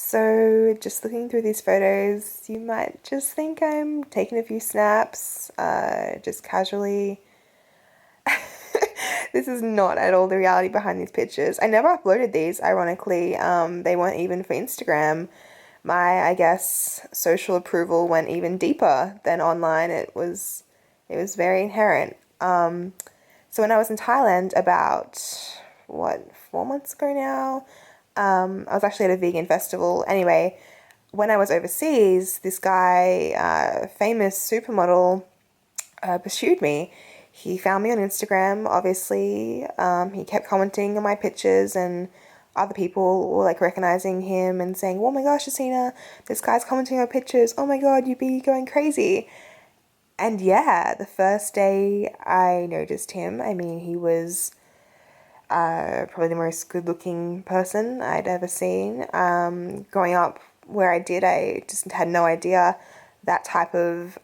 So, just looking through these photos, you might just think I'm taking a few snaps, just casually. This is not at all the reality behind these pictures. I never uploaded these, ironically. They weren't even for Instagram. My, I guess, social approval went even deeper than online. It was very inherent. So when I was in Thailand about, what, 4 months ago now, I was actually at a vegan festival. Anyway, when I was overseas, this guy, famous supermodel, pursued me. He found me on Instagram, obviously. He kept commenting on my pictures, and other people were like recognizing him and saying, "Oh my gosh, Essena, this guy's commenting on your pictures. Oh my god, you'd be going crazy." And yeah, the first day I noticed him, I mean, he was probably the most good looking person I'd ever seen. Growing up where I did, I just had no idea that type of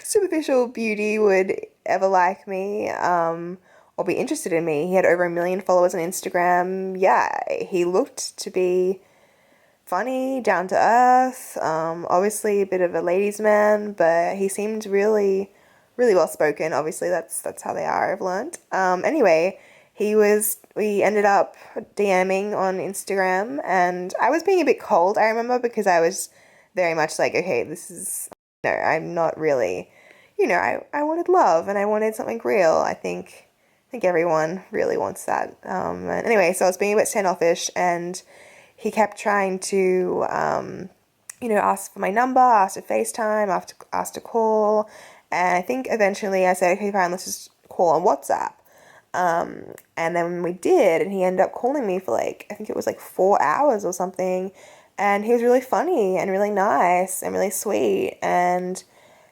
superficial beauty would ever like me, or be interested in me. He had over 1 million followers on Instagram. Yeah, he looked to be funny, down to earth, obviously a bit of a ladies' man, but he seemed really, really well spoken. Obviously, that's how they are, I've learned. Anyway, we ended up DMing on Instagram, and I was being a bit cold, I remember, because I was very much like, okay, this is, no, I'm not really, I wanted love and I wanted something real. I think everyone really wants that. And anyway, so I was being a bit standoffish, and he kept trying to, ask for my number, ask to FaceTime, asked to call. And I think eventually I said, okay, fine, let's just call on WhatsApp. And then we did, and he ended up calling me for like, I think it was like 4 hours or something. And he was really funny and really nice and really sweet. And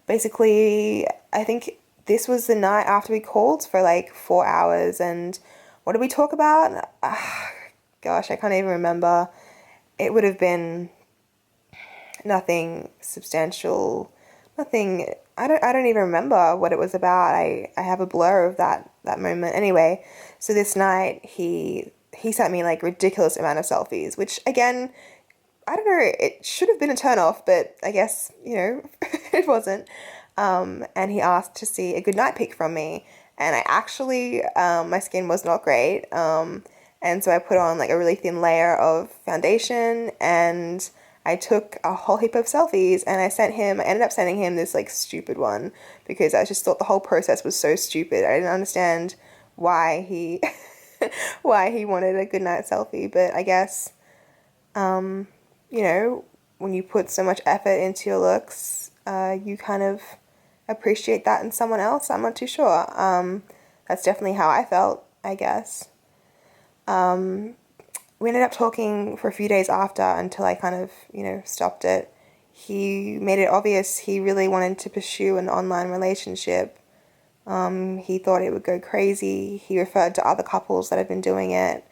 basically, I think this was the night after we called for like 4 hours. And what did we talk about? Gosh, I can't even remember. It would have been nothing substantial, nothing. I don't even remember what it was about. I have a blur of that moment. Anyway, so this night he sent me like ridiculous amount of selfies, which again, I don't know, it should have been a turn off, but I guess, it wasn't. And he asked to see a goodnight pic from me. And I actually, my skin was not great. And so I put on like a really thin layer of foundation, and I took a whole heap of selfies, and I ended up sending him this like stupid one because I just thought the whole process was so stupid. I didn't understand why he, why he wanted a goodnight selfie, but I guess, when you put so much effort into your looks, you kind of appreciate that in someone else. I'm not too sure. That's definitely how I felt, I guess. We ended up talking for a few days after until I kind of, stopped it. He made it obvious he really wanted to pursue an online relationship. He thought it would go crazy. He referred to other couples that had been doing it.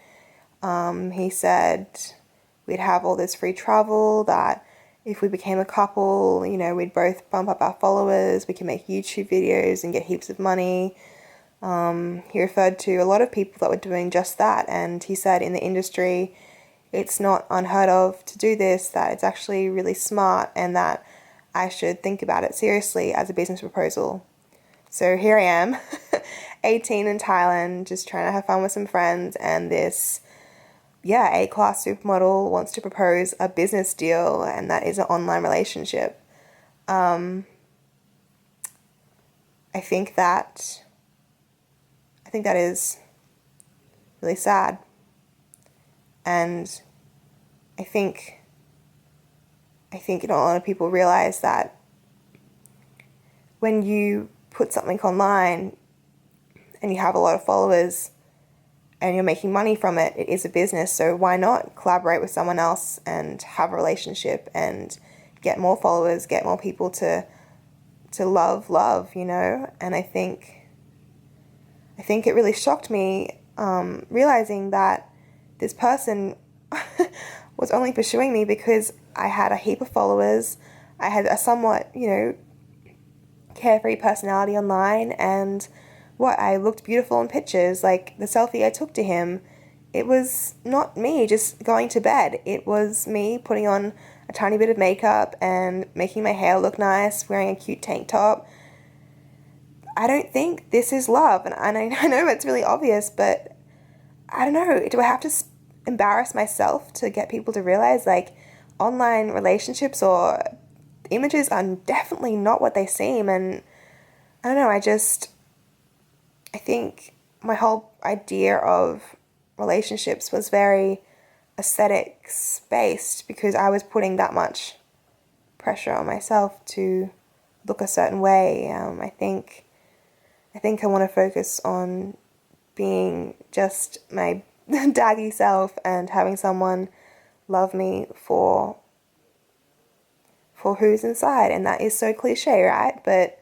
He said we'd have all this free travel, that if we became a couple, we'd both bump up our followers, we can make YouTube videos and get heaps of money. He referred to a lot of people that were doing just that, and he said in the industry it's not unheard of to do this, that it's actually really smart, and that I should think about it seriously as a business proposal. So here I am, 18 in Thailand, just trying to have fun with some friends, and this, yeah, A-class supermodel wants to propose a business deal, and that is an online relationship. I think that I think that is really sad. And I think a lot of people realize that when you put something online and you have a lot of followers and you're making money from it, it is a business. So why not collaborate with someone else and have a relationship and get more followers, get more people to love, And I think it really shocked me, realizing that this person was only pursuing me because I had a heap of followers. I had a somewhat, carefree personality online, and I looked beautiful in pictures. Like the selfie I took to him, it was not me just going to bed. It was me putting on a tiny bit of makeup and making my hair look nice, wearing a cute tank top. I don't think this is love. And I know it's really obvious, but I don't know. Do I have to embarrass myself to get people to realize, like, online relationships or images are definitely not what they seem? And I don't know, I think my whole idea of relationships was very aesthetics based because I was putting that much pressure on myself to look a certain way. I think I want to focus on being just my daggy self and having someone love me for who's inside. And that is so cliche, right? But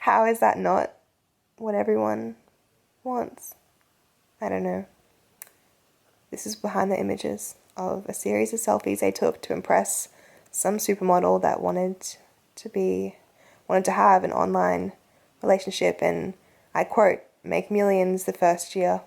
how is that not what everyone wants? I don't know. This is behind the images of a series of selfies they took to impress some supermodel that wanted to have an online relationship and, I quote, make millions the first year.